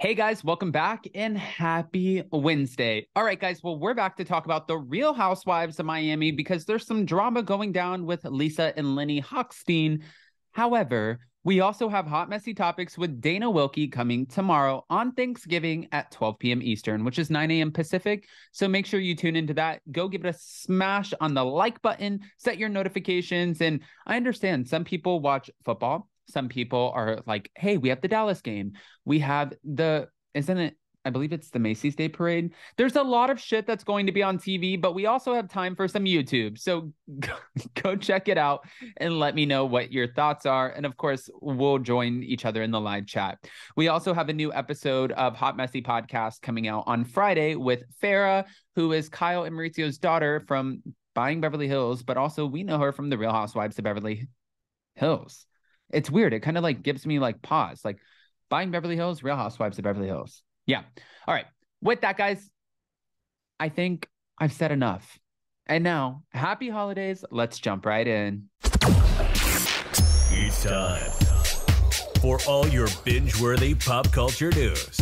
Hey guys, welcome back and happy Wednesday. All right, guys, well, we're back to talk about the Real Housewives of Miami because there's some drama going down with Lisa and Lenny Hochstein. However, we also have hot, messy topics with Dana Wilkie coming tomorrow on Thanksgiving at 12 p.m. Eastern, which is 9 a.m. Pacific. So make sure you tune into that. Go give it a smash on the like button, set your notifications. And I understand some people watch football. Some people are like, hey, we have the Dallas game. We have isn't it? I believe it's the Macy's Day Parade. There's a lot of shit that's going to be on TV, but we also have time for some YouTube. So go check it out and let me know what your thoughts are. And of course, we'll join each other in the live chat. We also have a new episode of Hot Messy Podcast coming out on Friday with Farrah, who is Kyle and Maurizio's daughter from Buying Beverly Hills, but also we know her from The Real Housewives of Beverly Hills. It's weird. It kind of like gives me like pause, like Buying Beverly Hills, Real Housewives of Beverly Hills. Yeah. All right. With that, guys, I think I've said enough. And now, happy holidays. Let's jump right in. It's time for all your binge-worthy pop culture news.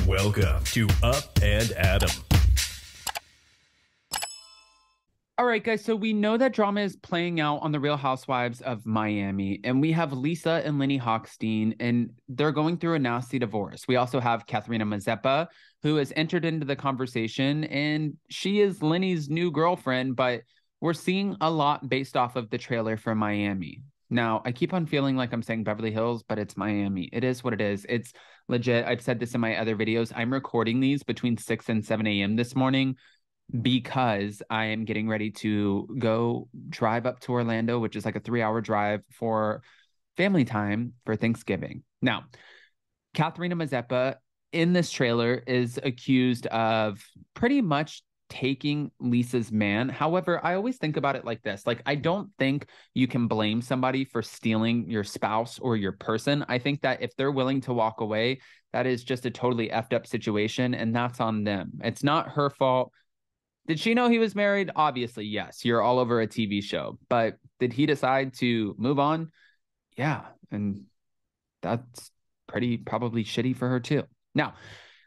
Welcome to Up and Adam. All right, guys, so we know that drama is playing out on The Real Housewives of Miami, and we have Lisa and Lenny Hochstein, and they're going through a nasty divorce. We also have Katharina Mazeppa, who has entered into the conversation, and she is Lenny's new girlfriend, but we're seeing a lot based off of the trailer for Miami. Now, I keep on feeling like I'm saying Beverly Hills, but it's Miami. It is what it is. It's legit. I've said this in my other videos. I'm recording these between 6 and 7 a.m. this morning, because I am getting ready to go drive up to Orlando, which is like a 3-hour drive for family time for Thanksgiving. Now, Katharina Mazeppa in this trailer is accused of pretty much taking Lisa's man. However, I always think about it like this. Like, I don't think you can blame somebody for stealing your spouse or your person. I think that if they're willing to walk away, that is just a totally effed up situation, and that's on them. It's not her fault. Did she know he was married? Obviously, yes. You're all over a TV show. But did he decide to move on? Yeah. And that's pretty probably shitty for her too. Now,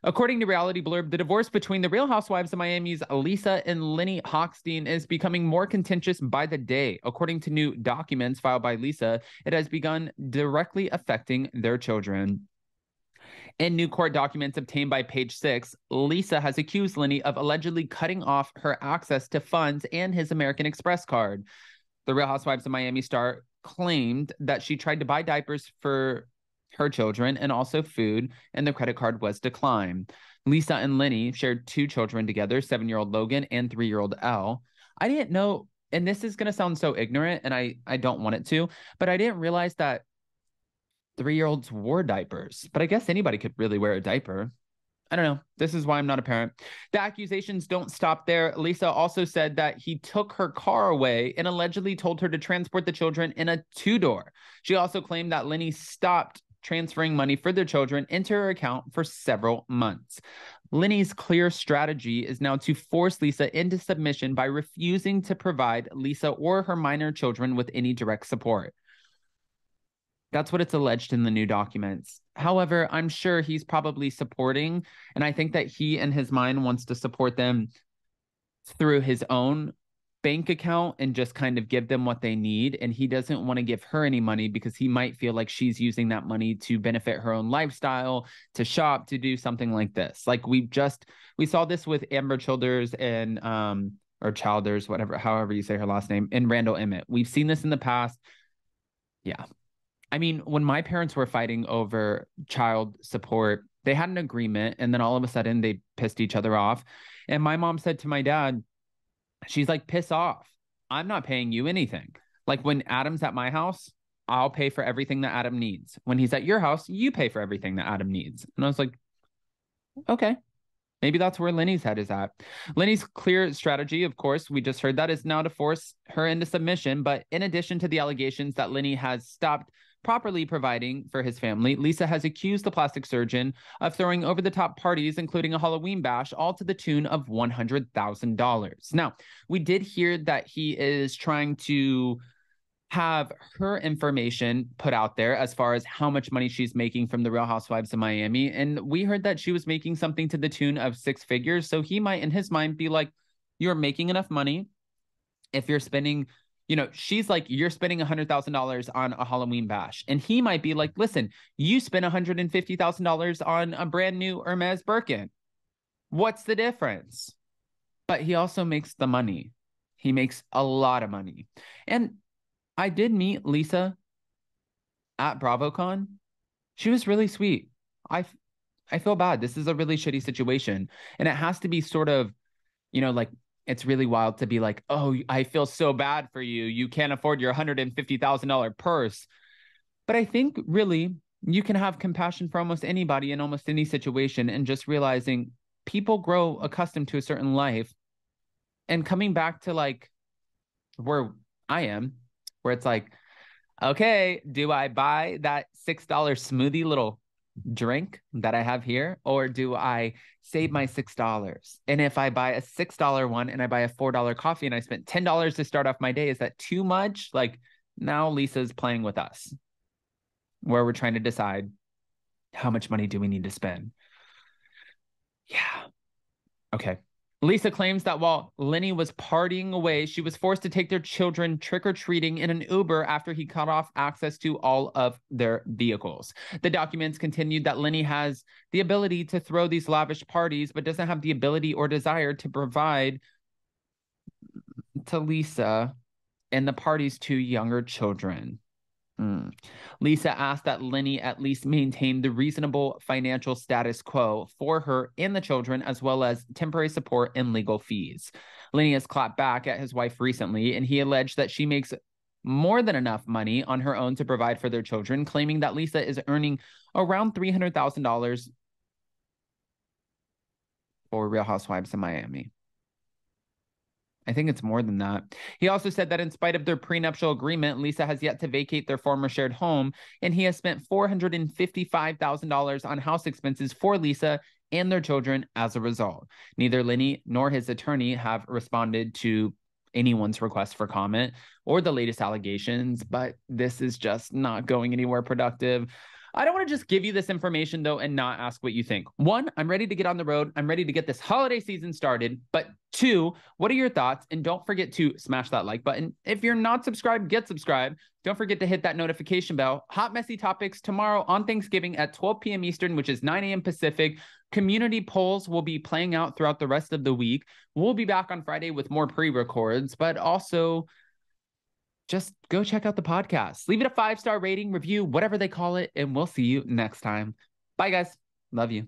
according to Reality Blurb, the divorce between the Real Housewives of Miami's Lisa and Lenny Hochstein is becoming more contentious by the day. According to new documents filed by Lisa, it has begun directly affecting their children. In new court documents obtained by Page Six, Lisa has accused Lenny of allegedly cutting off her access to funds and his American Express card. The Real Housewives of Miami star claimed that she tried to buy diapers for her children and also food, and the credit card was declined. Lisa and Lenny shared 2 children together, 7-year-old Logan and 3-year-old Elle. I didn't know, and this is going to sound so ignorant, and I don't want it to, but I didn't realize that 3-year-olds wore diapers, but I guess anybody could really wear a diaper. I don't know. This is why I'm not a parent. The accusations don't stop there. Lisa also said that he took her car away and allegedly told her to transport the children in a 2-door. She also claimed that Lenny stopped transferring money for their children into her account for several months. Lenny's clear strategy is now to force Lisa into submission by refusing to provide Lisa or her minor children with any direct support. That's what it's alleged in the new documents. However, I'm sure he's probably supporting, and I think that he in his mind wants to support them through his own bank account and just kind of give them what they need. And he doesn't want to give her any money because he might feel like she's using that money to benefit her own lifestyle, to shop, to do something like this. Like we saw this with Amber Childers and or Childers, whatever, however you say her last name, and Randall Emmett. We've seen this in the past. Yeah. I mean, when my parents were fighting over child support, they had an agreement, and then all of a sudden they pissed each other off. And my mom said to my dad, she's like, piss off. I'm not paying you anything. Like when Adam's at my house, I'll pay for everything that Adam needs. When he's at your house, you pay for everything that Adam needs. And I was like, okay. Maybe that's where Lenny's head is at. Lenny's clear strategy, of course, we just heard that, is now to force her into submission. But in addition to the allegations that Lenny has stopped properly providing for his family, Lisa has accused the plastic surgeon of throwing over-the-top parties, including a Halloween bash, all to the tune of $100,000. Now, we did hear that he is trying to have her information put out there as far as how much money she's making from the Real Housewives of Miami. And we heard that she was making something to the tune of 6 figures. So he might, in his mind, be like, you're making enough money. If you're spending, she's like, you're spending $100,000 on a Halloween bash. And he might be like, listen, you spent $150,000 on a brand new Hermes Birkin. What's the difference? But he also makes the money. He makes a lot of money. And I did meet Lisa at BravoCon. She was really sweet. I feel bad. This is a really shitty situation. And it has to be sort of, like, it's really wild to be like, oh, I feel so bad for you. You can't afford your $150,000 purse. But I think really you can have compassion for almost anybody in almost any situation, and just realizing people grow accustomed to a certain life. And coming back to like where I am, where it's like, okay, do I buy that $6 smoothie little drink that I have here, or do I save my $6? And if I buy a $6 one and I buy a $4 coffee and I spent $10 to start off my day, is that too much? Like, now Lisa's playing with us, where we're trying to decide how much money do we need to spend. Yeah. Okay. Lisa claims that while Lenny was partying away, she was forced to take their children trick-or-treating in an Uber after he cut off access to all of their vehicles. The documents continued that Lenny has the ability to throw these lavish parties, but doesn't have the ability or desire to provide to Lisa and the party's 2 younger children. Lisa asked that Lenny at least maintain the reasonable financial status quo for her and the children, as well as temporary support and legal fees. Lenny has clapped back at his wife recently, and he alleged that she makes more than enough money on her own to provide for their children, claiming that Lisa is earning around $300,000 for Real Housewives of Miami. I think it's more than that. He also said that in spite of their prenuptial agreement, Lisa has yet to vacate their former shared home, and he has spent $455,000 on house expenses for Lisa and their children as a result. Neither Lenny nor his attorney have responded to anyone's request for comment or the latest allegations, but this is just not going anywhere productive. I don't want to just give you this information, though, and not ask what you think. 1, I'm ready to get on the road. I'm ready to get this holiday season started. But 2, what are your thoughts? And don't forget to smash that like button. If you're not subscribed, get subscribed. Don't forget to hit that notification bell. Hot Messy Topics tomorrow on Thanksgiving at 12 p.m. Eastern, which is 9 a.m. Pacific. Community polls will be playing out throughout the rest of the week. We'll be back on Friday with more pre-records, but also just go check out the podcast. Leave it a 5-star rating, review, whatever they call it, and we'll see you next time. Bye, guys. Love you.